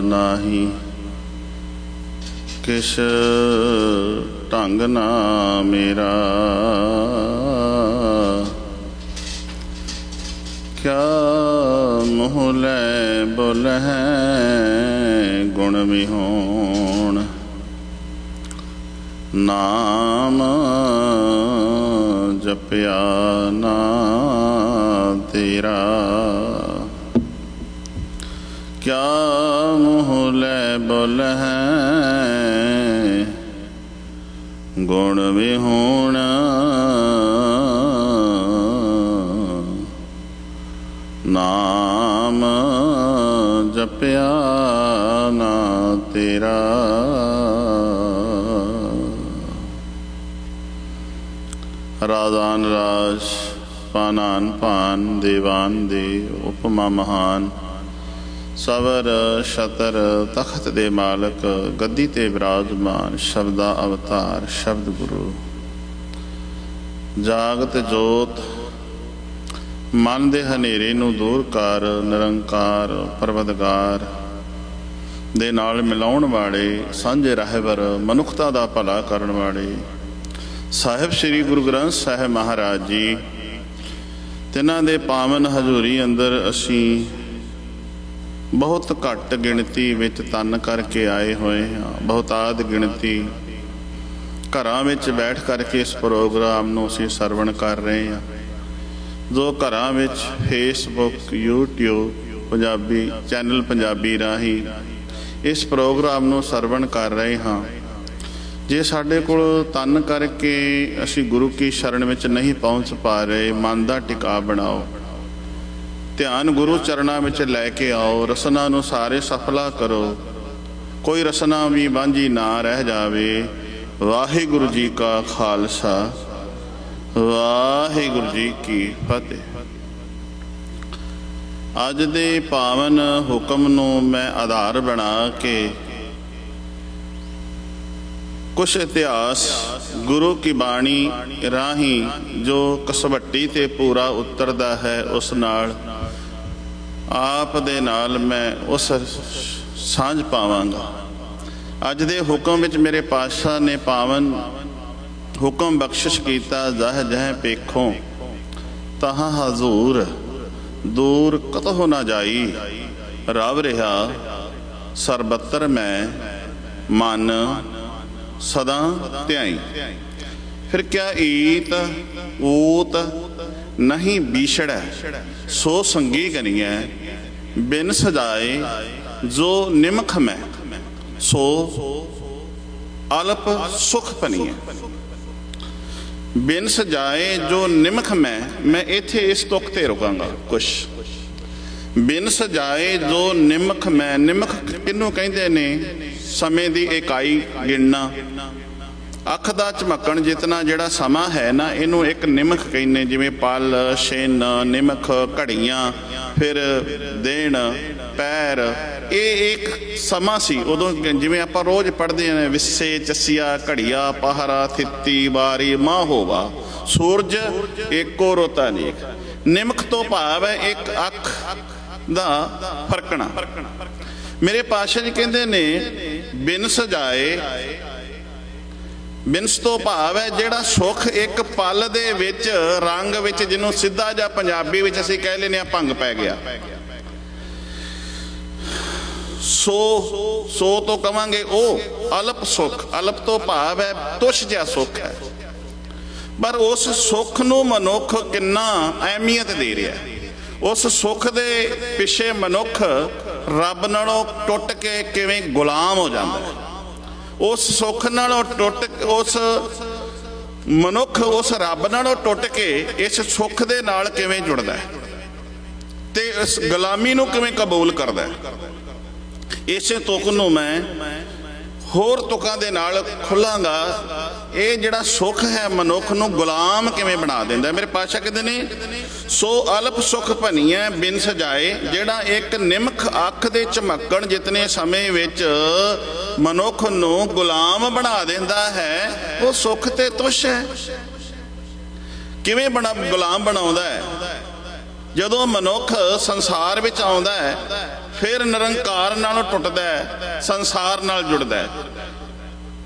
नाही किश ढंग ना मेरा, क्या मुँह लै बोल है गुण विहोण। नाम जपया ना तेरा, क्या मुँह लै बोल है गुण विहोण। नाम जपया ना तेरा। राजान राज पानान पान देवान देव उपमा महान। सवर छतर तख्त दे मालक गद्दी ते विराजमान। शब्दा अवतार शब्द गुरु। जागत जोत मन दे हनेरे नूं दूर कर। निरंकार परवदगार दे नाल मिलाउण वाले सांझे रहबर मनुखता दा भला करन वाले साहिब श्री गुरु ग्रंथ साहिब महाराज जी, तिन्हां दे पावन हजूरी अंदर असीं बहुत घट गिणती विच तन करके आए हुए हाँ। बहुताद गिणती घरां विच बैठ करके इस प्रोग्राम नूं असीं सरवण कर रहे हैं। जो घरां विच Facebook YouTube Punjabi channel Punjabi राही इस प्रोग्राम नूं सरवण कर रहे हाँ। जे साडे कोल तन करके असीं गुरु की शरण विच नहीं पहुँच पा रहे, मन दा टिका बनाओ, ध्यान गुरु चरणा में लैके आओ। रसना नूं सारे सफला करो, कोई रसना भी वांझी ना रह जावे। वाहिगुरु जी का खालसा वाहिगुरु जी की फतेह। अज दे पावन हुक्म नूं मैं आधार बना के कुछ इतिहास गुरु की बाणी राही जो कसवट्टी ते पूरा उतरदा है उस नाल आप दे नाल मैं उस सांझ पावांगा। अज दे हुक्म विच मेरे पातशाह ने पावन हुक्म बख्शिश कीता। जह जह पेखों तहाँ हजूर दूर कतहो ना जाई। रव रिहा सरबत्तर मैं मन सदा ध्याई। फिर क्या ईत ऊत नहीं बीछड़ै सो संगी कनिए। बिन सजाए जो निमख में सो अल्प सुख पनिए। बिन सजाए जो निमख में, मैं इथे इस तुक ते रुकांगा कुछ। बिन सजाए जो निमख में, निमख किनू कहंदे ने? समय की इकाई गिनना। अख दा झमकण जितना जिहड़ा समा है ना, इनू एक निमख कहने। जिवें पल छिन निमख घड़ियां फिर दिन पैर, ये एक समा सी उदों। जिवें आपां रोज़ पढ़दे हैं विस्से चसिया घड़िया पहरा थित्ती वारी माह होवा सूरज एको रोता नेक। निमख तो भाव है एक अख दा फरकना। मेरे पातशाह जी कहते ने बिन सजाए, बिनस तो भाव है जिहड़ा सुख एक पल दे विच रंग विच, जिन्हों सीधा जा पंजाबी विच असीं कह लैने आ भंग पै गया। सो सो तो कवांगे ओ अल्प सुख। अल्प तो भाव है तुछ जिहा सुख है, पर उस सुख नूं मनुख किन्ना अहमियत दे रहा है। उस सुख दे पिछे मनुख रब नालों टुट के किवें गुलाम हो जाता है। उस सुख नालों टुट, उस मनुख उस रब नालों टुट के इस सुख दे नाल किवें जुड़दा है ते इस गुलामी नूं किवें कबूल करदा है। इसे तुक नूं मैं होर तुकां दे नाल खुलांगा। ये जिहड़ा सुख है मनुख नूं गुलाम किवें बना दिंदा है। मेरे पातशाह कहंदे ने सो अल्प सुख भनीए बिन सजाए, जिहड़ा एक निमख अख दे झमकण जितने समय विच मनुख नूं गुलाम बना दिंदा है, वो सुख ते तुछ है। किवें गुलाम बनाउंदा है। जदों मनुख संसार विच आउंदा है फिर निरंकार नाल टुटदा है, संसार नाल जुड़दा है।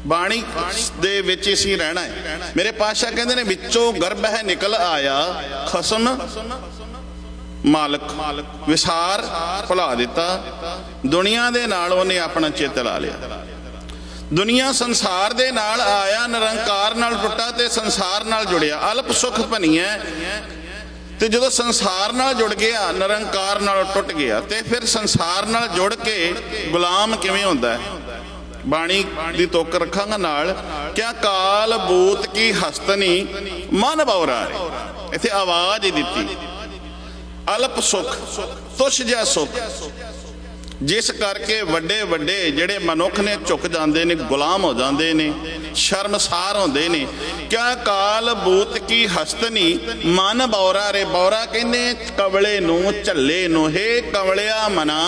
बाणी दे विच असीं रहना है। मेरे पातशाह कहंदे ने विचों गर्भ है निकल आया खसम मालक, विसार भुला दिता। दुनिया दे नाल उहने अपना चित ला लिया। दुनिया संसार दे नाल आया, निरंकार नाल टुटा ते संसार नाल जुड़िया। अल्प सुख भनिया ते जदों संसार नाल जुड़ गया, निरंकार नाल टुट गया, ते फिर संसार नाल जुड़ के गुलाम किवें हुंदा है। बाणी दी तुक रखांगा नाल, क्या काल बूत की हस्तनी मन बौरा। इत्थे आवाज ही दिती, अल्प सुख, तुछ जिहा सुख, जिस करके वड्डे वड्डे जिहड़े मनुख ने झुक जाते ने, गुलाम हो जाते ने, शर्मसार होंदे ने। क्या काल बूत की हस्तनी मन बौरा रे। बौरा कहने कवले नूं, झल्ले नूं। हे कवलिया मना,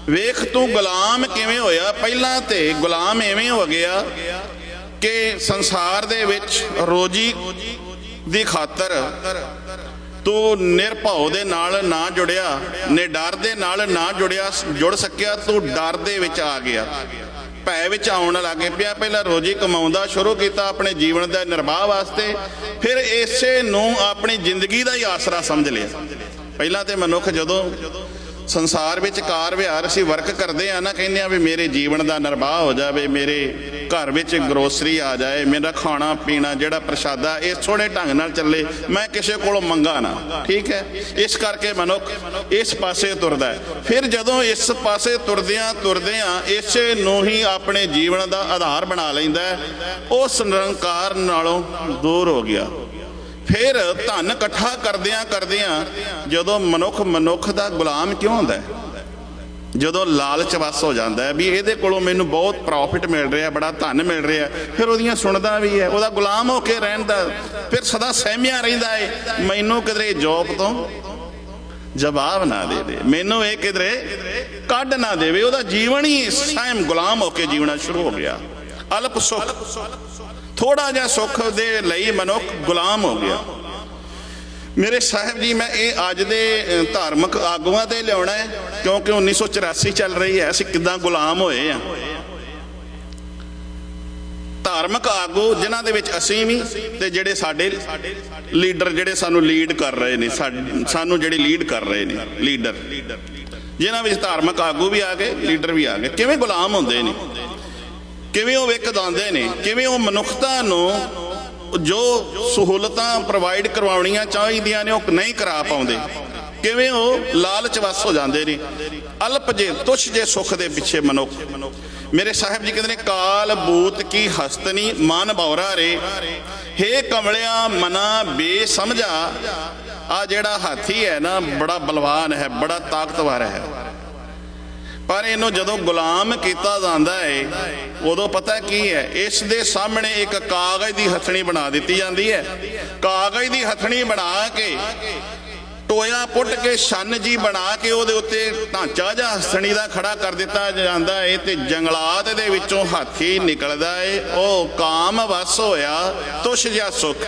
वेख तू गुलाम किवें होया। पहला ते गुलाम इवें हो गया कि संसार दे विच रोजी दी खातर तू निरभाव दे नाल ना जुड़िया, निडर दे नाल ना जुड़ सकिया। तू डर दे विच आ गया, भै विच आउण लग पिया। पहला रोजी कमाउंदा शुरू किया अपने जीवन के निर्वाह वास्ते, फिर इसे नूं अपनी जिंदगी का ही आसरा समझ लिया। पहला तो मनुख जदों संसार विच कार विहार असीं वर्क करते हैं ना, कहने भी मेरे जीवन का निर्वाह हो जाए, मेरे घर विच ग्रोसरी आ जाए, मेरा खाना पीना जिहड़ा प्रशादा ये सोहणे ढंग नाल चले, मैं किसी कोलों मंगा ना। ठीक है, इस करके मनुख इस पासे तुरदा है। फिर जदों इस पासे तुरदियां तुरदियां इसे नूं ही अपने जीवन का आधार बना लैंदा है, उस निरंकार नालों दूर हो गया। फिर धन इकट्ठा करदियां करदियां जदों मनुख दा गुलाम क्यों होंदा है, जदों लालच वस हो जाता है भी ये कोलों मैनूं बहुत प्रॉफिट मिल रहा, बड़ा धन मिल रहा, फिर उहदियां सुनदा भी है, उहदा गुलाम होके रहंदा, फिर सदा सहमिया रहिंदा है मैनूं किधरे जॉब तो जवाब ना दे दे, मैनूं ये किधरे कढ ना देवे। उहदा जीवन ही सहम गुलाम होके जीवना शुरू हो गया। अल्प सुख, थोड़ा जिहा सुख दे लई मनुख गुलाम हो गया। मेरे साहब जी, मैं ये अज दे धार्मिक आगुआं ते लियाउणा है, क्योंकि 1984 चल रही है, असीं किदां गुलाम होए आ। धार्मिक आगू जिन्हां दे विच असीं भी ते जिहड़े साडे लीडर जिहड़े सानूं लीड कर रहे ने, सानूं जिहड़े लीड कर रहे ने लीडर, जिन्हां विच धार्मिक आगू भी आ गए, लीडर भी आ गए, किवें गुलाम हुंदे ने, किवें वो विक जांदे ने, किवें वो मनुखता नूं जो सहूलतां प्रोवाइड करवाउणियां चाहीदियां ने वो नहीं करा पाउंदे, किवें वो लालच वस हो जांदे ने। अल्प जे तुछ जे सुख दे पिछे मनुख। मेरे साहब जी कहते हैं काल बूत की हस्तनी मन बौरा रे। हे कमलिया मना बेसमझा। आ जिहड़ा हाथी है ना बड़ा बलवान है, बड़ा ताकतवर है, पर इनू जदों गुलाम किया जाता है उदों पता की है, इस दे सामने एक कागज की हथनी बना दी जाती है। कागज की हथनी बना के टोया पुट के शन जी बना के उहदे उत्ते ढांचा जा हथनी का खड़ा कर दिता जाता है, तो जंगलात दे विचों हाथी निकलदा है। ओ काम वस होया तुछ जिहा सुख,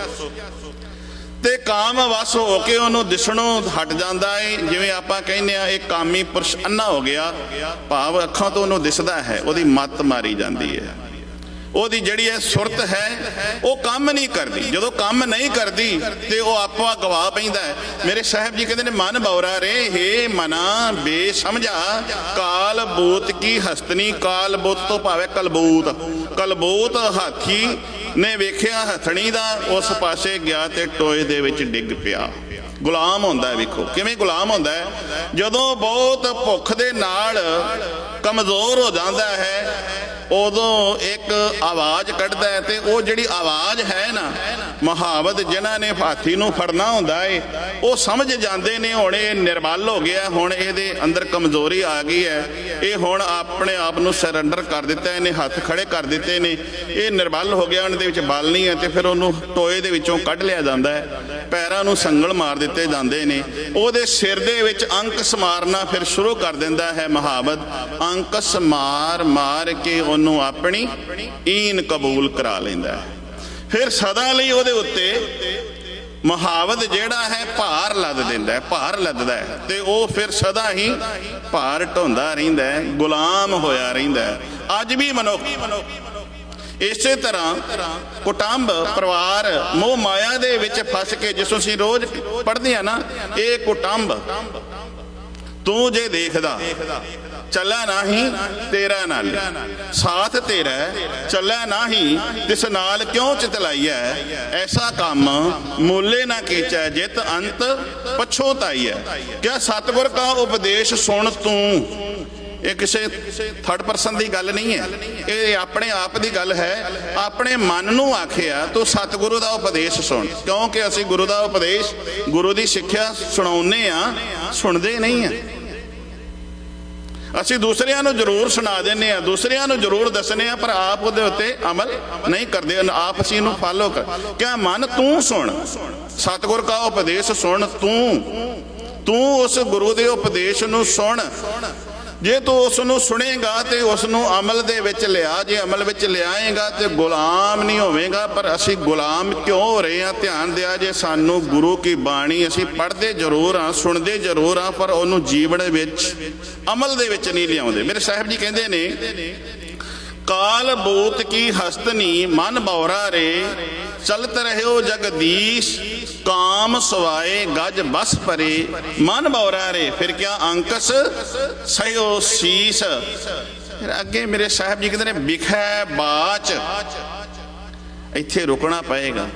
ते काम वस हो के उन्होंने दिसणों हट जाता है। जिवें आपां कहने आ एक कामी पुरुष अन्ना हो गया, भाव अखां तो उन्होंने दिसदा है, उहदी मत मारी जाती है, उहदी जिहड़ी है सुरत है वो काम नहीं करती। जदों काम नहीं करती तो वह आपा गवा पैंदा है। मेरे साहब जी कहते हैं मन बौरा रे। हे मना बेसमझा काल बूत की हस्तनी। काल बूत तो भावे कलबूत, कलबूत हाथी ने वेख्या हथनी दा, उस पासे गया ते टोए दे विच डिग पिया। गुलाम होंदा है। वेखो किवें गुलाम होंदा है, जदों बहुत भुख दे नाल कमज़ोर हो जाता है उदों एक आवाज़ कढ़दा है, ते वो जिहड़ी आवाज़ है ना मुहावत जिन्हां ने हाथी नूं फड़ना हुंदा है वो समझ जाते ने हुण ये निर्बल हो गया, हुण इहदे अंदर कमज़ोरी आ गई है, ये हुण अपने आप नूं सरैंडर कर दिता, इहने हत्थ खड़े कर दिते ने, ये निर्बल हो गया, उहदे विच बल नहीं है, तो फिर उहनूं टोए दे विचों कढ लिया जाता है, पैरां नूं संगल मार दिते जांदे ने, उहदे सिर दे विच अंकस मारना फिर शुरू कर दिंदा है मुहावत। अंकस मार मार के उहनूं अपनी ईन कबूल करा लैंदा है, फिर सदा लई उहदे उत्ते ਮੁਹਾਵਤ ਜਿਹੜਾ ਹੈ ਭਾਰ ਲੱਦ ਦਿੰਦਾ, ਭਾਰ ਲੱਦਦਾ ਹੈ, ਤੇ ਉਹ ਫਿਰ ਸਦਾ ਹੀ ਭਾਰ ਢੋਂਦਾ ਰਹਿੰਦਾ, ਗੁਲਾਮ ਹੋਇਆ ਰਹਿੰਦਾ। ਅੱਜ ਵੀ ਮਨੁੱਖ ਇਸੇ ਤਰ੍ਹਾਂ ਕੁਟੰਬ ਪਰਿਵਾਰ ਮੋਹ ਮਾਇਆ ਦੇ ਵਿੱਚ ਫਸ ਕੇ, ਜਿਸ ਨੂੰ ਅਸੀਂ ਰੋਜ਼ ਪੜ੍ਹਦੇ ਹਾਂ ਨਾ, ਇਹ ਕੁਟੰਬ ਤੂੰ ਜੇ ਦੇਖਦਾ ਚੱਲਾ ਨਾਹੀਂ ਤੇਰਾ ਨਾਲ, ਸਾਥ ਤੇਰਾ ਚੱਲਾ ਨਾਹੀਂ ਤਿਸ ਨਾਲ ਕਿਉਂ ਚਿਤਲਾਈਐ, ਐਸਾ ਕੰਮ ਮੂਲੇ ਨਾ ਕੀਚੈ ਜਿਤ ਅੰਤ ਪਛੋਤਾਈਐ। ਕਿਆ ਸਤਿਗੁਰ ਕਾ ਉਪਦੇਸ਼ ਸੁਣ ਤੂੰ, ਇਹ ਕਿਸੇ ਥਰਡ ਪਰਸਨ ਦੀ ਗੱਲ ਨਹੀਂ ਹੈ, ਇਹ ਆਪਣੇ ਆਪ ਦੀ ਗੱਲ ਹੈ। ਆਪਣੇ ਮਨ ਨੂੰ ਆਖਿਆ ਤੂੰ ਸਤਿਗੁਰੂ ਦਾ ਉਪਦੇਸ਼ ਸੁਣ, ਕਿਉਂਕਿ ਅਸੀਂ ਗੁਰੂ ਦਾ ਉਪਦੇਸ਼, ਗੁਰੂ ਦੀ ਸਿੱਖਿਆ ਸੁਣਾਉਂਦੇ ਆ, ਸੁਣਦੇ ਨਹੀਂ ਆ। ਅਸੀਂ ਦੂਸਰਿਆਂ ਨੂੰ ਜ਼ਰੂਰ ਸੁਣਾ ਦਿੰਦੇ ਹਾਂ, ਦੂਸਰਿਆਂ ਨੂੰ ਜ਼ਰੂਰ ਦੱਸਦੇ ਹਾਂ, ਪਰ ਆਪ ਉਹਦੇ ਉੱਤੇ ਅਮਲ ਨਹੀਂ ਕਰਦੇ, ਆਪ ਅਸੀਂ ਇਹਨੂੰ ਫਾਲੋ ਕਰ। ਕਿਆ ਮਨ ਤੂੰ ਸੁਣ, ਸਤਿਗੁਰ ਕਾ ਉਪਦੇਸ਼ ਸੁਣ, ਤੂੰ ਉਸ ਗੁਰੂ ਦੇ ਉਪਦੇਸ਼ ਨੂੰ ਸੁਣ। ਜੇ ਤੂੰ ਉਸ ਨੂੰ ਸੁਣੇਗਾ ਤੇ ਉਸ ਨੂੰ ਅਮਲ ਦੇ ਵਿੱਚ ਲਿਆ, ਜੇ ਅਮਲ ਵਿੱਚ ਲਿਆਏਗਾ ਤੇ ਗੁਲਾਮ ਨਹੀਂ ਹੋਵੇਗਾ। ਪਰ ਅਸੀਂ ਗੁਲਾਮ ਕਿਉਂ ਹੋ ਰਹੇ ਹਾਂ? ਧਿਆਨ ਦਿਆ ਜੇ ਸਾਨੂੰ ਗੁਰੂ ਕੀ ਬਾਣੀ ਅਸੀਂ ਪੜ੍ਹਦੇ ਜ਼ਰੂਰ ਹਾਂ, ਸੁਣਦੇ ਜ਼ਰੂਰ ਹਾਂ, ਪਰ ਉਹਨੂੰ ਜੀਵਨ ਵਿੱਚ ਅਮਲ ਦੇ ਵਿੱਚ ਨਹੀਂ ਲਿਆਉਂਦੇ। ਮੇਰੇ ਸਾਹਿਬ ਜੀ ਕਹਿੰਦੇ ਨੇ, ਕਾਲ ਬੂਤ ਕੀ ਹਸਤਨੀ ਮਨ ਬੌਰਾ ਰੇ, ਚਲਤ ਰਹਿਓ ਜਗਦੀਸ਼ ਕਾਮ ਸਵਾਏ ਗਜ ਬਸ ਪਰੇ, ਮਨ ਬੌਰਾ ਰੇ ਫਿਰ ਕਿਆ ਅੰਕਸ ਸਹਿਓ ਸੀਸ। ਫਿਰ ਅੱਗੇ ਮੇਰੇ ਸਾਹਿਬ ਜੀ ਕਹਿੰਦੇ ਨੇ, ਵਿਖੈ ਬਾਚ, ਇੱਥੇ ਰੁਕਣਾ ਪਏਗਾ।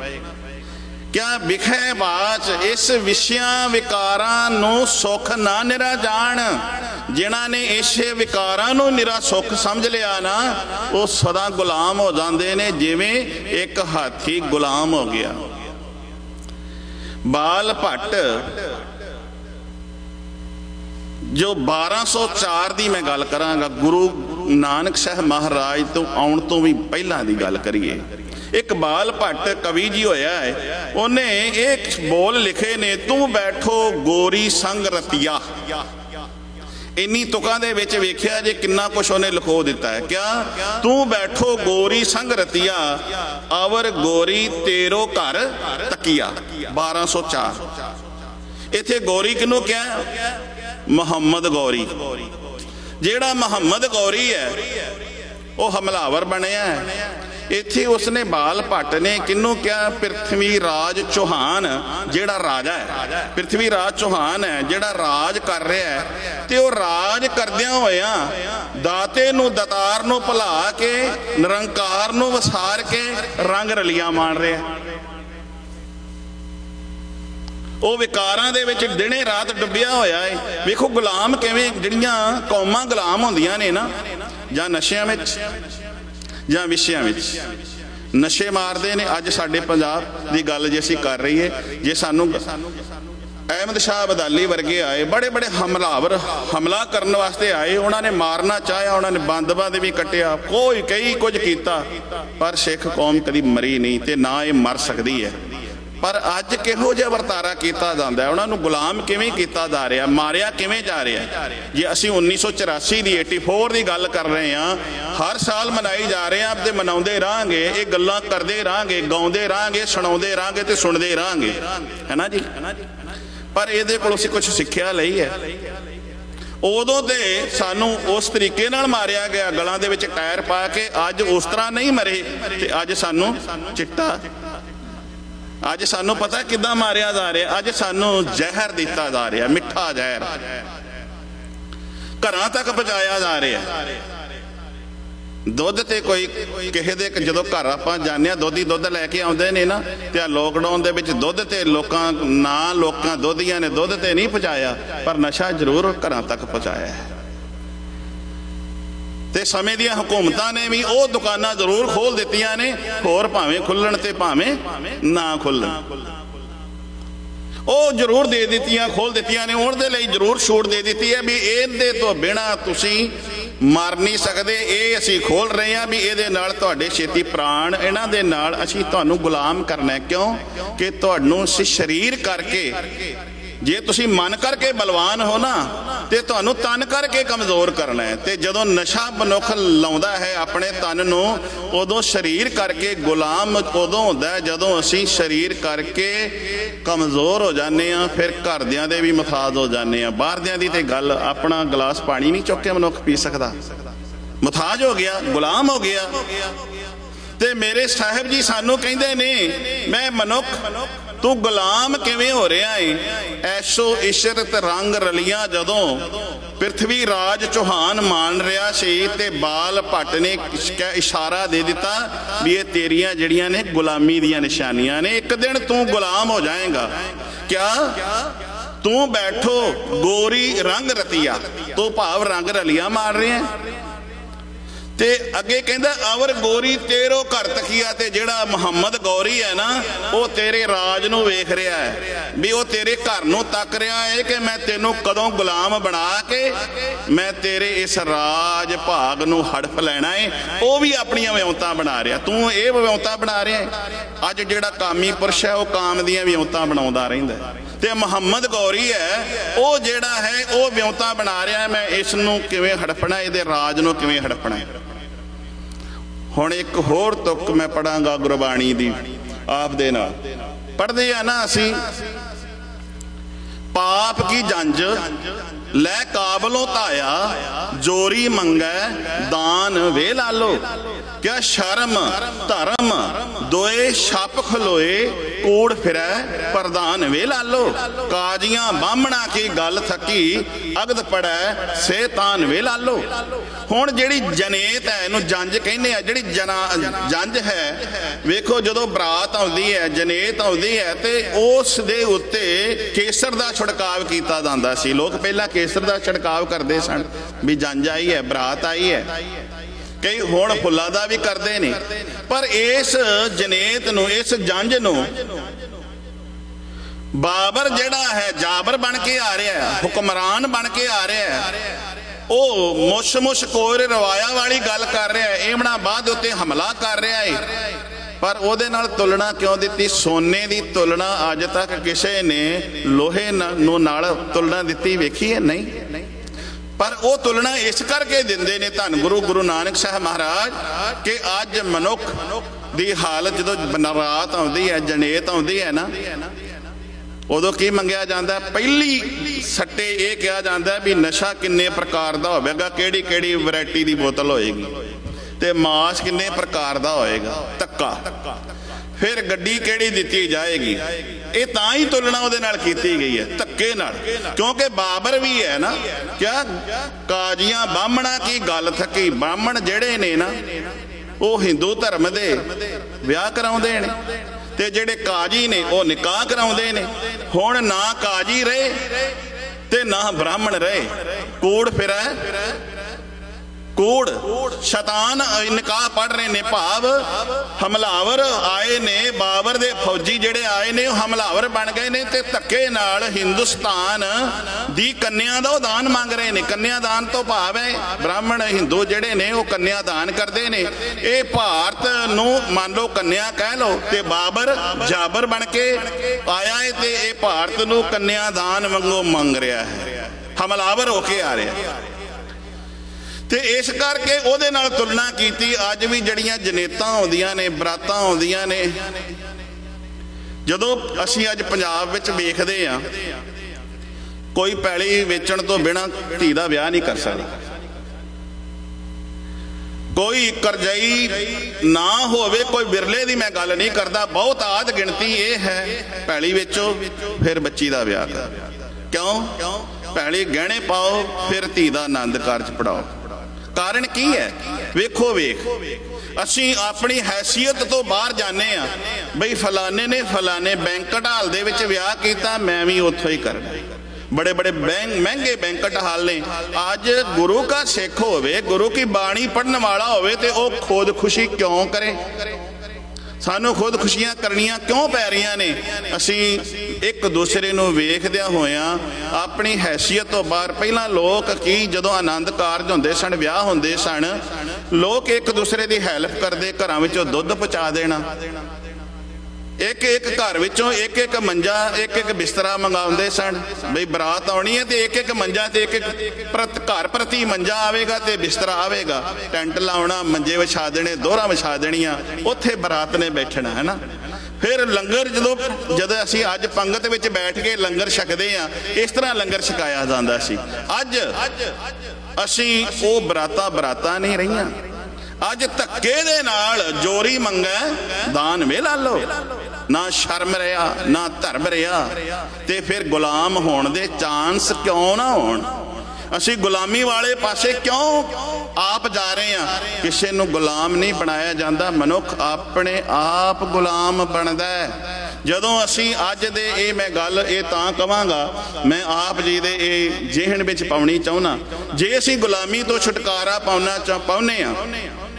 ਕਿਆ ਵਿਖੈ ਬਾਚ, ਇਸ ਵਿਸ਼ਿਆਂ ਵਿਕਾਰਾਂ ਨੂੰ ਸੁੱਖ ਨਾ ਨਿਰਾ ਜਾਣ। ਜਿਨ੍ਹਾਂ ਨੇ ਇਸੇ ਵਿਕਾਰਾਂ ਨੂੰ ਨਿਰਾ ਸੁੱਖ ਸਮਝ ਲਿਆ ਨਾ, ਉਹ ਸਦਾ ਗੁਲਾਮ ਹੋ ਜਾਂਦੇ ਨੇ, ਜਿਵੇਂ ਇੱਕ ਹਾਥੀ ਗੁਲਾਮ ਹੋ ਗਿਆ। ਬਾਲ ਭੱਟ ਜੋ 1204 ਦੀ ਮੈਂ ਗੱਲ ਕਰਾਂਗਾ, ਗੁਰੂ ਨਾਨਕ ਸਾਹਿਬ ਮਹਾਰਾਜ ਤੋਂ ਆਉਣ ਤੋਂ ਵੀ ਪਹਿਲਾਂ ਦੀ ਗੱਲ ਕਰੀਏ। ਇੱਕ ਬਾਲ ਭੱਟ ਕਵੀ ਜੀ ਹੋਇਆ ਹੈ, ਉਹਨੇ ਇਹ ਬੋਲ ਲਿਖੇ ਨੇ, ਤੂੰ ਬੈਠੋ ਗੋਰੀ ਸੰਗ ਰਤੀਆ। ਇੰਨੀ ਤੁਕਾਂ ਦੇ ਵਿੱਚ ਵੇਖਿਆ ਜੇ ਕਿੰਨਾ ਕੁਛ ਉਹਨੇ ਲਿਖੋ ਦਿੱਤਾ ਹੈ। ਕਿਆ? ਤੂੰ ਬੈਠੋ ਗੋਰੀ ਸੰਗ ਰਤੀਆ, ਅਵਰ ਗੋਰੀ ਤੇਰੋ ਘਰ ਤਕੀਆ। 1204। ਇੱਥੇ ਗੋਰੀ ਕਿਹਨੂੰ ਕਿਹਾ? ਮੁਹੰਮਦ ਗੌਰੀ। ਜਿਹੜਾ ਮੁਹੰਮਦ ਗੌਰੀ ਹੈ ਉਹ ਹਮਲਾਵਰ ਬਣਿਆ ਹੈ। ਇੱਥੇ ਉਸਨੇ ਬਾਲ ਭੱਟ ਨੇ ਕਿਹਨੂੰ ਕਿਹਾ? ਪ੍ਰਿਥਵੀ ਰਾਜ ਚੌਹਾਨ ਜਿਹੜਾ ਰਾਜਾ ਹੈ, ਪ੍ਰਿਥਵੀ ਰਾਜ ਚੌਹਾਨ ਹੈ ਜਿਹੜਾ ਰਾਜ ਕਰ ਰਿਹਾ ਹੈ, ਤੇ ਉਹ ਰਾਜ ਕਰਦਿਆਂ ਹੋਇਆਂ ਦਾਤੇ ਨੂੰ, ਦਾਤਾਰ ਨੂੰ ਭੁਲਾ ਕੇ, ਨਿਰੰਕਾਰ ਨੂੰ ਵਸਾਰ ਕੇ ਰੰਗ ਰਲੀਆਂ ਮਾਣ ਰਿਹਾ। ਉਹ ਵਿਕਾਰਾਂ ਦੇ ਵਿੱਚ ਦਿਨੇ ਰਾਤ ਡੁੱਬਿਆ ਹੋਇਆ ਹੈ। ਵੇਖੋ ਗੁਲਾਮ ਕਿਵੇਂ, ਜਿਹੜੀਆਂ ਕੌਮਾਂ ਗੁਲਾਮ ਹੁੰਦੀਆਂ ਨੇ ਨਾ, ਜਾਂ ਨਸ਼ਿਆਂ ਵਿੱਚ ਜਾਂ ਵਿਸ਼ਿਆਂ ਵਿੱਚ ਨਸ਼ੇ ਮਾਰਦੇ ਨੇ। ਅੱਜ ਸਾਡੇ ਪੰਜਾਬ ਦੀ ਗੱਲ ਜੇ ਅਸੀਂ ਕਰ ਰਹੀਏ, ਜੇ ਸਾਨੂੰ ਅਹਿਮਦ ਸ਼ਾਹ ਅਬਦਾਲੀ ਵਰਗੇ ਆਏ, ਬੜੇ ਬੜੇ ਹਮਲਾਵਰ ਹਮਲਾ ਕਰਨ ਵਾਸਤੇ ਆਏ, ਉਹਨਾਂ ਨੇ ਮਾਰਨਾ ਚਾਹਿਆ, ਉਹਨਾਂ ਨੇ ਬੰਦਬਾਂ ਦੇ ਵੀ ਕੱਟਿਆ, ਕਈ ਕੁਝ ਕੀਤਾ, ਪਰ ਸਿੱਖ ਕੌਮ ਕਦੀ ਮਰੀ ਨਹੀਂ ਤੇ ਨਾ ਇਹ ਮਰ ਸਕਦੀ ਹੈ। ਪਰ ਅੱਜ ਕਿਹੋ ਜਿਹਾ ਵਰਤਾਰਾ ਕੀਤਾ ਜਾਂਦਾ ਹੈ? ਉਹਨਾਂ ਨੂੰ ਗੁਲਾਮ ਕਿਵੇਂ ਕੀਤਾ ਜਾ ਰਿਹਾ, ਮਾਰਿਆ ਕਿਵੇਂ ਜਾ ਰਿਹਾ? ਜੇ ਅਸੀਂ 1984 ਦੀ 84 ਦੀ ਗੱਲ ਕਰ ਰਹੇ ਹਾਂ, ਹਰ ਸਾਲ ਮਨਾਈ ਜਾ ਰਹੇ ਹਾਂ ਤੇ ਮਨਾਉਂਦੇ ਰਹਾਂਗੇ, ਇਹ ਗੱਲਾਂ ਕਰਦੇ ਰਹਾਂਗੇ, ਗਾਉਂਦੇ ਰਹਾਂਗੇ, ਸੁਣਾਉਂਦੇ ਰਹਾਂਗੇ ਤੇ ਸੁਣਦੇ ਰਹਾਂਗੇ, ਹੈ ਨਾ ਜੀ। ਪਰ ਇਹਦੇ ਕੋਲ ਅਸੀਂ ਕੁਝ ਸਿੱਖਿਆ ਲਈ ਹੈ। ਉਦੋਂ ਤੇ ਸਾਨੂੰ ਉਸ ਤਰੀਕੇ ਨਾਲ ਮਾਰਿਆ ਗਿਆ, ਗਲਾਂ ਦੇ ਵਿੱਚ ਟਾਇਰ ਪਾ ਕੇ। ਅੱਜ ਉਸ ਤਰ੍ਹਾਂ ਨਹੀਂ ਮਰੇ, ਤੇ ਅੱਜ ਸਾਨੂੰ ਚਿੱਟਾ, ਅੱਜ ਸਾਨੂੰ ਪਤਾ ਕਿੱਦਾਂ ਮਾਰਿਆ ਜਾ ਰਿਹਾ। ਅੱਜ ਸਾਨੂੰ ਜ਼ਹਿਰ ਦਿੱਤਾ ਜਾ ਰਿਹਾ, ਮਿੱਠਾ ਜ਼ਹਿਰ ਘਰਾਂ ਤੱਕ ਪਹੁੰਚਾਇਆ ਜਾ ਰਿਹਾ। ਦੁੱਧ ਤੇ ਕੋਈ ਕਿਸੇ ਦੇ ਜਦੋਂ ਘਰ ਆਪਾਂ ਜਾਂਦੇ ਹਾਂ, ਦੁੱਧੀ ਦੁੱਧ ਲੈ ਕੇ ਆਉਂਦੇ ਨੇ ਨਾ, ਤੇ ਆ ਲੋਕਡਾਊਨ ਦੇ ਵਿੱਚ ਦੁੱਧ ਤੇ ਲੋਕਾਂ ਦੁੱਧੀਆਂ ਨੇ ਦੁੱਧ ਤੇ ਨਹੀਂ ਪਹੁੰਚਾਇਆ, ਪਰ ਨਸ਼ਾ ਜ਼ਰੂਰ ਘਰਾਂ ਤੱਕ ਪਹੁੰਚਾਇਆ ਹੈ। ਤੇ ਸਮੇਂ ਦੀਆਂ ਹਕੂਮਤਾਂ ਨੇ ਵੀ ਉਹ ਦੁਕਾਨਾਂ ਜ਼ਰੂਰ ਖੋਲ ਦਿੱਤੀਆਂ ਨੇ, ਹੋਰ ਭਾਵੇਂ ਖੁੱਲਣ ਤੇ ਭਾਵੇਂ ਨਾ ਖੁੱਲਣ, ਉਹ ਜ਼ਰੂਰ ਦੇ ਦਿੱਤੀਆਂ, ਖੋਲ ਦਿੱਤੀਆਂ ਨੇ। ਉਹਦੇ ਲਈ ਜ਼ਰੂਰ ਛੂਟ ਦੇ ਦਿੱਤੀ ਹੈ ਵੀ ਇਹਦੇ ਤੋਂ ਬਿਨਾਂ ਤੁਸੀਂ ਮਰ ਨਹੀਂ ਸਕਦੇ, ਇਹ ਅਸੀਂ ਖੋਲ ਰਹੇ ਹਾਂ ਵੀ ਇਹਦੇ ਨਾਲ ਤੁਹਾਡੇ ਛੇਤੀ ਪ੍ਰਾਣ, ਇਹਨਾਂ ਦੇ ਨਾਲ ਅਸੀਂ ਤੁਹਾਨੂੰ ਗੁਲਾਮ ਕਰਨਾ। ਕਿਉਂ? ਕਿ ਤੁਹਾਨੂੰ ਅਸੀਂ ਸਰੀਰ ਕਰਕੇ जे तुसी मन करके बलवान हो ना तो तुहानू तन करके कमज़ोर करना है। तो जदों नशा मनुख लाउंदा है अपने तन नू, उदों शरीर करके गुलाम उदों हुंदा है जदों असीं शरीर करके कमज़ोर हो जाने आ, फिर घरदियां दे भी मुफाद हो जाने आ। बाहरदियां दी ते गल, अपना गिलास पानी नहीं चुक के मनुख पी सकदा, मुथाज हो गया, गुलाम हो गया। ते मेरे साहिब जी सानू कहिंदे ने, मैं मनुख तू गुलाम किवें हो रहा है? ऐशो इशरत रंग रलियां जदों पृथ्वी राज चौहान मान रहा सी ते बाल भट्ट ने इशारा दे दिता भी ये तेरियां जड़ियां ने गुलामी दियां निशानियां ने, एक दिन तू गुलाम हो जाएगा। क्या? तू बैठो गोरी रंग रतिया, तो भाव रंग रलियां मार रहे हैं। ते अगे कहंदा अवर गोरी तेरो घर तकिया, ते जेड़ा मुहम्मद गौरी है ना वो तेरे राज नू वेख रहा है, भी वो तेरे घर नू तक रहा है कि मैं तेनों कदों गुलाम बना के मैं तेरे इस राज भाग नू हड़प लेना है। वो भी अपनियां विਉਂਤਾਂ बना रहा, तू ये विਉਂਤਾਂ बना रहा है। अज जेड़ा कामी पुरुष है वो काम दियां विਉਂਤਾਂ बनाउंदा रहिंदा है, ते मुहम्मद गौरी है वो जेड़ा है वो विਉਂਤਾਂ बना रहा है, मैं इस नू किवें हड़पना, इहदे राज नू किवें हड़पना है। हुण एक होर तुक मैं पढ़ांगा गुरबाणी दी आप दे नाल। पढ़दे आ ना असीं, पाप की जंज लै काबलों धाया, जोरी मंगै दान वे लालो। क्या शर्म धर्म दोए छप खलोए, कूड़ फिरै प्रधान वे लालो। काजियां बामणा की गल थकी, अगद पड़ै से तान वे लालो। हुण जिहड़ी जनेत है, इहनूं जंज कहने आ, जिहड़ी जंज है, वेखो जदों बरात आउंदी है, जनेत आउंदी है, ते उस दे उत्ते केसर दा छिड़काव कीता जांदा सी। लोग पहला केसर दा छिड़काव करदे सन भी जंज आई है, बरात आई है। कई हुण फुल्लां दा भी करदे ने, पर इस जनेत नूं, इस जंज नूं बाबर जिहड़ा है जाबर बन के आ रहा है, हुक्मरान बन के आ रहा है, वो मुश मुश कोर रवाया वाली गल कर रहा है, एमनाबाद उत्ते हमला कर रहा है। पर उहदे नाल तुलना क्यों दिती? सोने की तुलना अज तक किसी ने लोहे नाल तुलना दिती वेखी है? नहीं। पर वो तुलना इस करके दिंदे ने धन गुरु नानक साहब महाराज कि अज मनुख की हालत जो रात आउंदी है, जनेत आउंदी है ना, उदों की मंगिया जाता है? पहली सट्टे ये कहा जाता है भी नशा किन्ने प्रकार का होगा, केड़ी केड़ी वैरायटी की बोतल होएगी, ते मास किन्ने प्रकार का होएगा, तक्का, फिर गड्डी केड़ी दिती जाएगी। ये तां ही तुलना उहदे नाल कीती गई है, धक्के नाल। क्योंकि बाबर भी है ना, क्या काजियां बामणा की गल थकी, बामण जेड़े ने ना वो हिंदू धर्म दे विआह कराउंदे ने, ते जेड़े काजी ने वो निकाह कराउंदे ने। हुण ना काजी रहे ते ना ब्राह्मण रहे, कूड़ फिरै, कूड़ शैतान निकाह पढ़ रहे ने। भाव हमलावर आए ने, बाबर दे फौजी जेड़े आए ने हमलावर बन गए ने, ते धक्के नाल हिंदुस्तान दी कन्या दा दान मंग रहे ने। कन्यादान तो भाव है ब्राह्मण हिंदू जेड़े ने वो कन्यादान करते ने। ये भारत नू मान लो कन्या कह लो, ते बाबर जाबर बन के आया है, ते ये भारत नू कन्यादान वांगू मंग रहा है, हमलावर होके आ रहा है। ते इस करके उहदे नाल तुलना कीती। अज भी जड़ियां जनेतां आउंदियां ने, बरातां आउंदियां ने, जदों असीं अज पंजाब विच वेखदे आ, कोई पैली वेचण तो बिना धी दा विआह नहीं कर सकदा, कोई करजई ना होवे, कोई बिरले दी मैं गल नहीं करदा, बहुत आद गिणती ये है पैली वेचो फिर बच्ची दा विआह करो। क्यों? पैली गहने पाओ फिर धी दा आनंद कारज पढ़ाओ। कारण की है? वेखो वेख, असी अपनी हैसियत तो बाहर जाने आ, बई फलाने ने फलाने बैंकट हाल दे विच विआह कीता, मैं भी उत्थों ही करना। बड़े बड़े महंगे बैंकट हाल ने। आज गुरु का सिख होवे, गुरु की बाणी पढ़ने वाला होवे, ते ओ खुद खुशी क्यों करे? सानू खुद खुशियां करनियां क्यों पै रही ने? असी एक दूसरे नू वेखदिया होया अपनी हैसियत तो बाहर। पहला लोग की जदों आनंद कारज हुंदे सन, विआह हुंदे सन, लोग एक दूसरे की हैल्प करते, घरां विचों दुध पहुँचा देना, एक एक घर विचों एक एक मंजा एक एक बिस्तरा मंगाउंदे सन। बई बरात आउणी है तो एक एक मंजा ते एक एक घर प्रति मंजा आवेगा ते बिस्तरा आवेगा। टेंट लाउणा, मंजे विछा देने, दोहरा विछा देनियां, उत्थे बरात ने बैठना है ना। फिर लंगर जदों असीं अज पंगत विच बैठ के लंगर छकदे आ, इस तरह लंगर छकाया जांदा सी। अज असीं वो बरातां नहीं रहियां। अज धक्के दे नाल जोरी मंगे दान वे ला लो, ना शर्म रहा ना धर्म रहा, ते फिर गुलाम होने दे चांस क्यों ना होण। असी गुलामी वाले पासे क्यों आप जा रहे हैं। किसी नूं गुलाम नहीं बनाया जाता, मनुख अपने आप गुलाम बनता है। जदों असी अज दे ये मैं गल ये तां कवांगा, मैं आप जी दे ये जेहन विच पाउणी चाहुंदा, जे असी गुलामी तो छुटकारा पाउने आ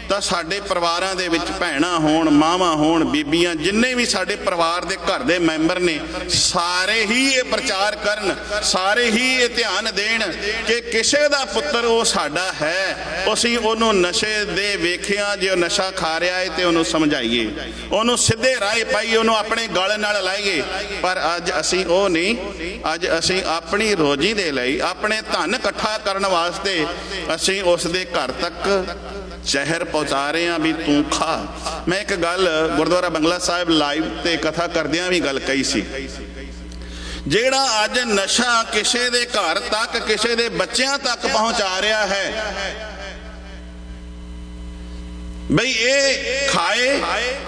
तो साडे परिवारां दे विच भैणां होण, मावां होण, बीबियां, जिन्ने भी साडे परिवार दे घर दे मैंबर ने, सारे ही ये प्रचार करन, सारे ही ये ध्यान देण कि किसे दा पुत्तर वो साडा है, असीं ओनूं नशे दे वेखिया जे नशा खा रहा है तो उन्होंने समझाइए, उन्होंने सीधे राह पाइए, उन्होंने अपने गल नाल लाइए। पर अज असीं वो नहीं, अज असीं अपनी रोजी दे लई, अपने धन इकट्ठा करन वास्ते असीं उस दे घर तक जहर पहुँचा रहे हैं भी तू खा। मैं एक गल गुरुद्वारा बंगला साहिब लाइव ते कथा करदियां भी गल कही सी, जेड़ा अज नशा किसे दे घर तक, किसे दे बच्चियां तक पहुँचा रहा है, बई ये खाए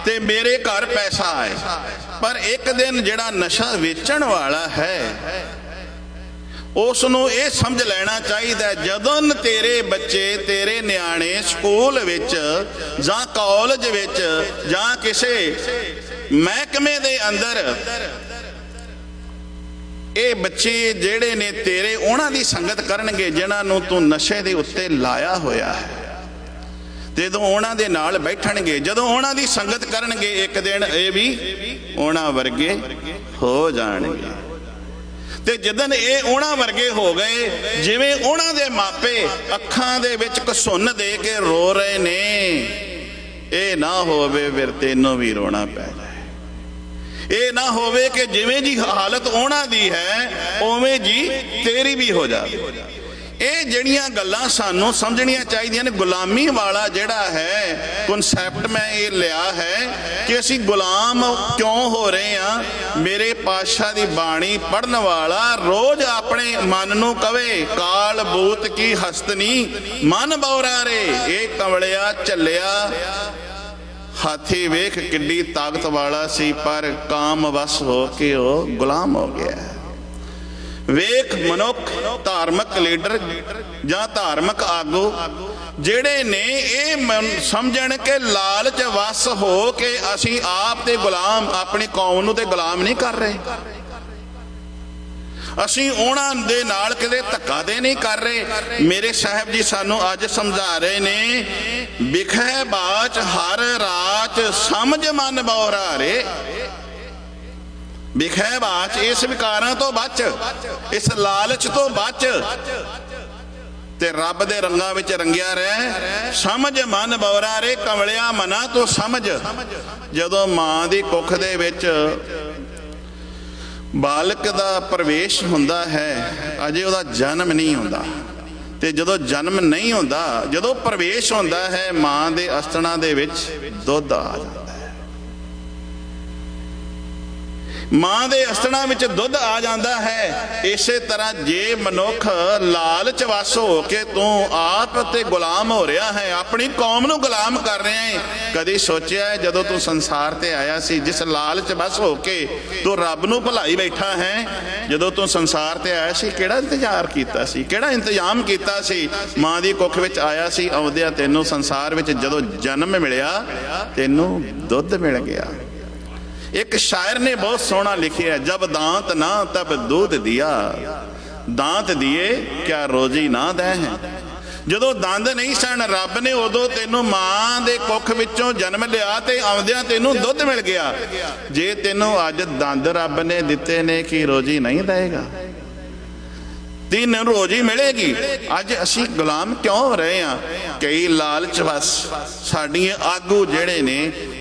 ते मेरे घर पैसा आए। पर एक दिन जेड़ा नशा वेचण वाला है उसनूं ये समझ लेना चाहिए, जदों तेरे बच्चे, तेरे न्याणे स्कूल विच जां कॉलेज विच जां किसे महकमे दे अंदर ये बच्चे जेड़े ने तेरे उन्हां दी संगत करनगे जिन्हां नूं तूं नशे दे उत्ते लाया होया है, जदों उन्हां दे नाल बैठणगे, जदों उन्हां दी संगत करनगे, एक दिन ये भी उन्हां वर्गे हो जाणगे। ते जदन ये उन्हां वर्गे हो गए, जिवें उन्हां दे मापे अखां दे विच घसुन दे के रो रहे ने, ये ना होवे फिर तैनूं भी रोना पै जाए। ये ना होवे कि जिवें जी हालत उन्हां दी है उवें जी तेरी भी हो जाए। ये जड़ियां गल्लां सानू समझनियां चाहिए ने। गुलामी वाला जेड़ा है कॉन्सैप्ट मैं ये लिया है कि असी गुलाम क्यों हो रहे हैं। मेरे पातशाह दी बाणी पढ़न वाला रोज अपने मन नू कवे, काल बूत की हस्तनी मन बौरा रे, ये कवलिया झल्लिया हाथी वेख किड्डी ताकत वाला सी, पर काम वस हो के वो गुलाम हो गया। वेख मनुख धार्मिक लीडर जां धार्मिक आगू जेड़े ने ये समझण के लालच वस हो के असी आप ते गुलाम, अपनी कौम नूं ते गुलाम नहीं कर रहे, असी उन्हां दे नाल किते धक्का दे नहीं कर रहे। मेरे साहब जी सानू अज समझा रहे ने, बिखै बाच हर राच समझ मन बौरा रे। बिखै बाच, इस विकारां तो बच, इस लालच तो बच ते रब दे रंगां विच रंगिया रह। समझ मन बौरा रे, कमलिया मना तो समझ। जदों मां दी कुख दे विच बालक दा प्रवेश हुंदा है, अजे उहदा जन्म नहीं हुंदा, ते जदों जन्म नहीं हुंदा, जदों प्रवेश हुंदा है मां दे अस्तणां दे विच दुध आ जांदा। मां दे अस्तणां विच दुध आ जाता है। इस तरह जे मनुख लालच वस हो के तू आप ते गुलाम हो रहा है, अपनी कौम नूं गुलाम कर रहा है। कदी सोचिया है जदों तू संसार ते आया सी, जिस लालच वस हो के तू रब नूं भुलाई बैठा है, जदों तू संसार ते आया सी किहड़ा इंतजार कीता सी, किहड़ा इंतजाम कीता सी। मां दी कुख विच आया सी, आउंदिया तैनूं संसार विच जदों जन्म मिलिया तैनूं दुध मिल गया। एक शायर ने बहुत सोहना लिखिया, जब दांत ना तब दूध दिया, दांत दिए क्या रोजी ना दे हैं। जदों दंद नहीं सन रब ने उदों तेनों मां दे कुख विचों जन्म लिया ते आउंदियां तेनों दुध मिल गया। जे तेनों अज दंद रब ने दिते ने की रोजी नहीं देगा। तीन रोज़ ही मिलेगी। अज असी गुलाम क्यों हो रहे हैं? कई लालच बस साडियां आगू जिहड़े ने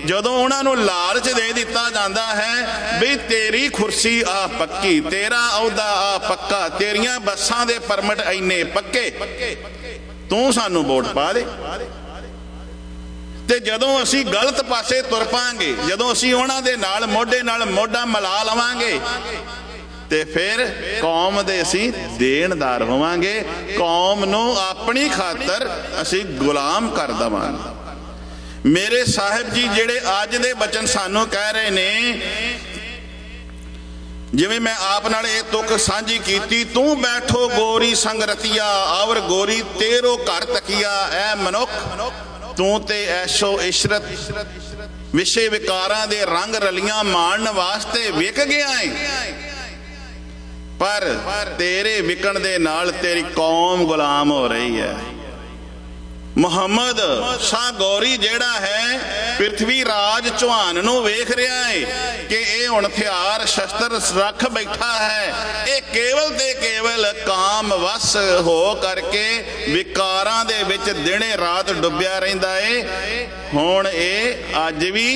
जदों उन्हां नूं लालच दे दिता जाता है भी तेरी खुरसी आ पक्की, तेरा अहुदा आ पक्का, तेरियां बसां दे परमिट इन्ने पक्के, तू सानू वोट पा दे। ते जदों असी गलत पासे तुर पांगे, जदों असी उन्हां दे नाल मोढे नाल मोढा मिला लवांगे ते फिर कौम दे असी देनदार होवांगे, कौम नूं अपनी खातर असी गुलाम कर देवांगे। मेरे साहिब जी जिहड़े अज दे बचन सानू कह रहे ने, जिवें मैं आप नाल ये तुक सांझी कीती, तू बैठो गोरी संग रतिया और गोरी तेरो घर तकिया, ऐ मनुख तू ते ऐशो इशरत विषे विकारां दे रंग रलियां माणन वास्ते विक गया है, पर तेरे विकण दे नाल तेरी कौम गुलाम हो रही है। मुहम्मद शाह गौरी जेड़ा है पृथ्वी राज चौहान नूं वेख रहा है कि ये हुण हथियार शस्त्र रख बैठा है, ये केवल ते केवल काम वस हो करके विकारां दे विच दिने रात डुब्बिया रहिंदा है। हुण ये अज भी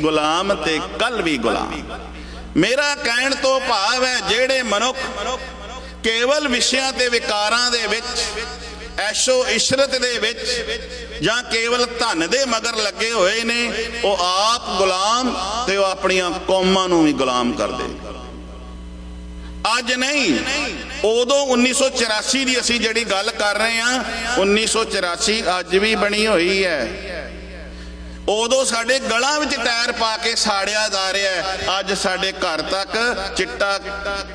गुलाम ते कल भी गुलाम। मेरा कहण तो भाव है जेड़े मनुख केवल विषयां ते विकारां दे विच ऐशो इशरत दे विच जां केवल धन दे मगर लगे होए ने, वो आप गुलाम ते वो अपनियां कौमां नूं भी गुलाम कर दे। अज नहीं, उदों 1984 की असीं जिहड़ी गल कर रहे हैं, 1984 अज भी बनी हुई है। उदों साडे गलां विच टायर पा के साड़िया जा रहा है, अज साडे घर तक चिट्टा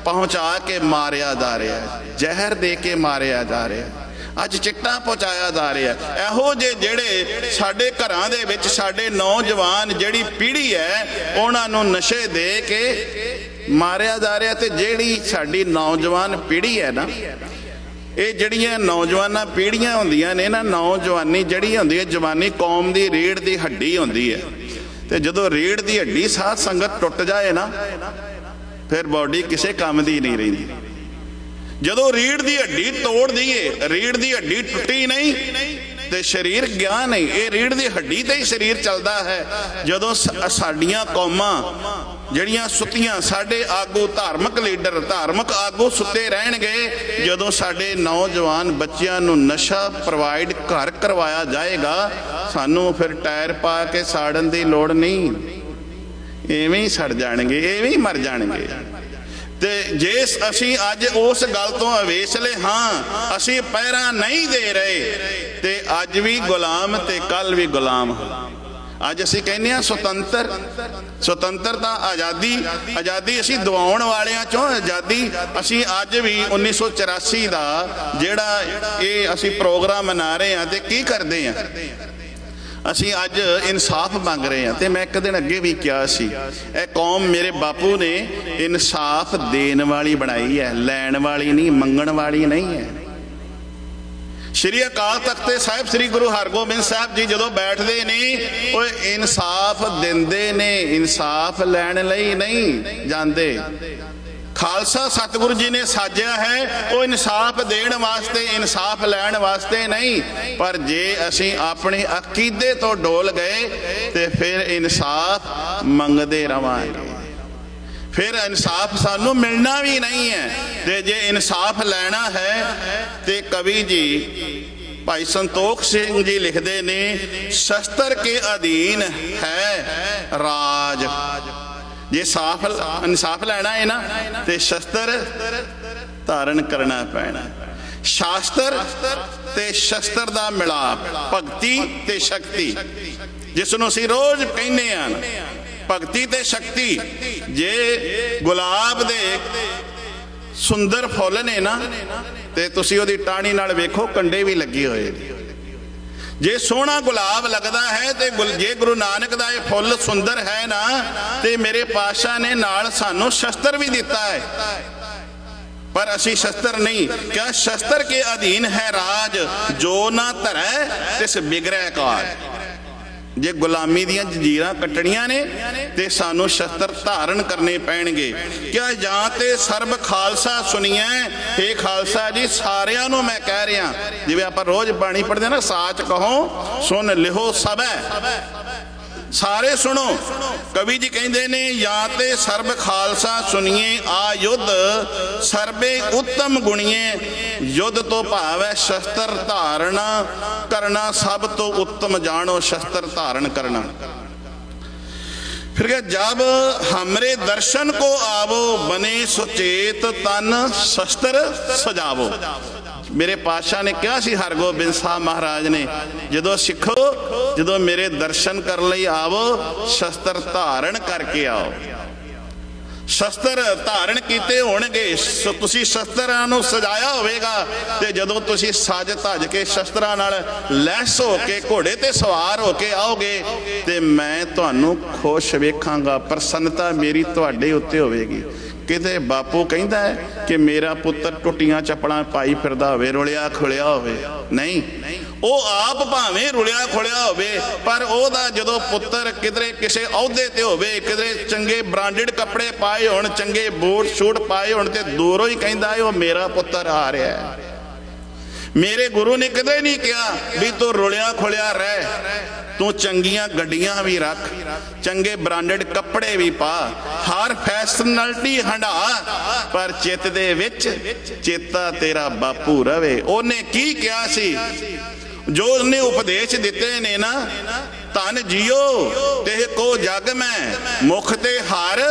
पहुँचा के मारिया जा रहा है, जहर दे के मारिया जा रहा है, अज चिट्टा पहुँचाया जा रहा है। इहो जे जिहड़े साडे घरां दे विच साडे नौजवान जिहड़ी पीढ़ी है उन्हां नूं नशे दे के मारिया जा रहा है। ते जिहड़ी साडी नौजवान पीढ़ी है ना, ये जड़ियां नौजवान पीढ़ियां होंदियां ने ना, नौजवानी जड़ी होंदी है जवानी कौम की रीढ़ की हड्डी होंदी है। तो जदों रीढ़ की हड्डी साध संगत टुट जाए ना, फिर बॉडी किसी काम की नहीं रही। जदों रीढ़ की हड्डी तोड़ दीए, रीढ़ की हड्डी टुटी नहीं तो शरीर गया नहीं, ये रीढ़ की हड्डी ते ही शरीर चलता है। जदों साडियां कौमां जड़ियां सुतियां, साडे आगू धार्मिक लीडर धार्मिक आगू सुते रहणगे, जदों साडे नौजवान बच्चियां नूं नशा प्रोवाइड घर करवाया जाएगा, सानू फिर टायर पा के साड़न की लोड़ नहीं, इवें ही सड़ जाणगे, इवें ही मर जाणगे। ते जे असी अज उस गल तो अवेसले हाँ, असी पैरा नहीं दे रहे, ते अज भी गुलाम ते कल भी गुलाम। अज असी कहने हैं स्वतंत्रता आज़ादी, आज़ादी असी दिवाउण वालियां चों आज़ादी। असी अज भी 1984 का जिहड़ा ये असी प्रोग्राम मना रहे हैं ते की करते हैं, असी अज इंसाफ मंग रहे हैं। तो मैं एक दिन अगे भी कहा सी, ए कौम मेरे बापू ने इंसाफ देने वाली बनाई है, लैण वाली नहीं, मंगण वाली नहीं है। श्री अकाल तख्त साहिब श्री गुरु हरगोबिंद साहब जी जदों बैठते ने, वो इंसाफ देंदे ने, इंसाफ लैण लई नहीं जाते। खालसा सतगुरु जी ने साजिया है वो इंसाफ देण वास्ते, इंसाफ लैण वास्ते नहीं। पर जे असी अपने अकीदे तो डोल गए तो फिर इंसाफ मंगते रवांगे, फिर इंसाफ सानू मिलना भी नहीं है। ते जे इंसाफ लेना है तो कवि जी भाई संतोख सिंह जी लिखते ने, शस्त्र के अधीन है राज। जे इंसाफ लेना है ना तो शस्त्र धारण करना पैना। शास्त्र ते शस्त्र का मिलाप, भगती ते शक्ति, जिसनों असीं रोज कहने हैं भगती ते शक्ति। जे गुलाब दे सुंदर फुल ने ना ते तुसीं ओहदी टाणी नाल वेखो कंडे भी लगे हुए। जे सोहना गुलाब लगता है तो जे गुरु नानक दा ये फुल सुंदर है ना, तो मेरे पातशाह ने नाल सानू शस्त्र भी दिता है, पर असी शस्त्र नहीं। क्या शस्त्र के अधीन है राज, जो ना धरै तिस बिगड़ै काज। जे गुलामी दियां जंजीरां कट्टणियां ने ते सानू शस्त्र धारण करने पैणगे। क्या जां ते सर्ब खालसा सुनिए, हे खालसा जी सारियां नू मैं कह रहा, जिवें आपां रोज बाणी पढ़दे ना, साच कहो सुन लिहो सबै, सारे सुनो। कवि जी कहते ने या ते सर्ब खालसा सुनिए आ युद्ध सर्बे उत्तम गुणिए। युद्ध तो भाव है शस्त्र धारण करना, सब तो उत्तम जानो शस्त्र धारण करना। फिर जब हमरे दर्शन को आवो बने सुचेत तन शस्त्र सजावो। मेरे पातशाह ने कहा सी हरगोबिंद साहब महाराज ने, जदों सिखो जदों मेरे दर्शन कर लई आवो शस्त्र धारण करके आओ। शस्त्र धारण किए होणगे, तुसी शस्त्रां नूं सजाया होवेगा ते जदों तुसी सज धज के शस्त्रां नाल लैस हो के घोड़े ते सवार हो के आओगे ते मैं तुहानूं खुश वेखांगा, प्रसन्नता मेरी तुहाडे उत्ते होवेगी। किते बापू कहता है कि मेरा पुत्र टुटियां चप्पलां पाई फिरदा होवे, रुलिया खुलिया होवे, नहीं, वो आप भावें रुलिया खुलिया होवे पर ओदा जदों पुत्र किधरे किसी अहुदे ते होवे, किधरे चंगे ब्रांडेड कपड़े पाए होण, चंगे बूट शूट पाए होण ते दूरों ही कहता है वो मेरा पुत्र आ रहा है। मेरे गुरु ने कदे नहीं कहा भी तू रुलिया खुलिया रह, तू चंगियां गड्डियां भी रख, चंगे ब्रांडेड कपड़े भी पा, हर फैशनलिटी हंडा, पर चित दे विच चेता तेरा बापू रवे। उन्हें की कहा सी जो उसने उपदेश दिते ने ना, धन जियो ते को जग में मुख ते हार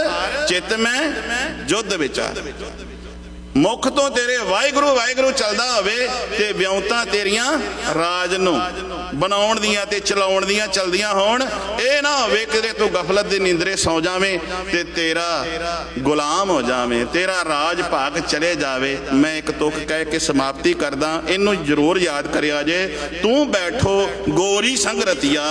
चित में युद्ध विचार। मुख तो तेरे वाहिगुरु वाहिगुरु चलदा होवे ते विउंतां तेरियां राज नूं बनाउण दियां ते चलाउण दियां चलदियां होण। ये ना होवे कि तू गफलत दी नींदरे सौ जावें ते तेरा गुलाम हो जावें, तेरा राज भाग चले जावे। मैं एक तुक कह के समाप्ति करदा, इनू जरूर याद करिया जे। तू बैठो गोरी संगरतिया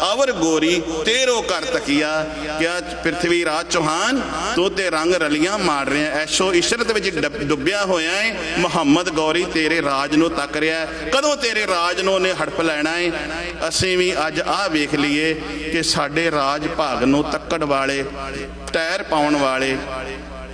अवर गोरी तेरो कर तकिया। क्या पृथ्वी राज चौहान तू ते रंग रलियां मार रहे हैं, ऐशो इशरत विच डुबिया होया है। मुहम्मद गौरी तेरे राज नूं तक रहा है, कदों तेरे राज नूं ने हड़प लैना है। असीं भी अज आ वेख लीए कि साडे राज भाग नूं तक्कड़ वाले, टैर पाउण वाले,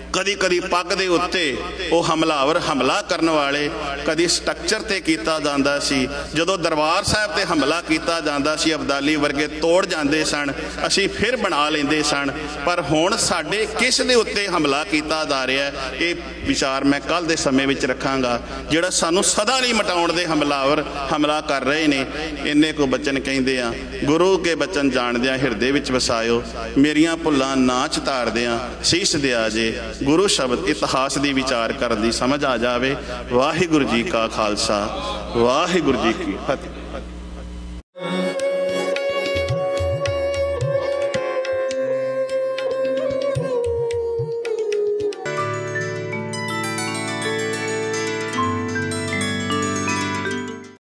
कदी कदी पग दे उत्ते वो हमलावर हमला करने वाले, कदी स्ट्रक्चर ते कीता जांदा सी। जदों दरबार साहब ते हमला कीता जांदा सी अब्दाली वर्गे तोड़ जांदे सन, असीं फिर बना लेंदे सन। पर हुण साडे किस दे उत्ते हमला कीता जा रहा है, ये विचार मैं कल दे समय विच रखांगा। जिहड़ा सानूं सदा नहीं मिटाउण दे हमलावर हमला कर रहे ने। इन्ने को बचन कहिंदे आ, गुरु के बचन जाणदिआं हिरदे विच वसायो, मेरियां भुल्लां ना चितारदिआं सीस दिया जे। गुरु शब्द इतिहास की विचार करने की समझ आ जाए। वाहिगुरु जी का खालसा, वाहिगुरु जी की फतेह।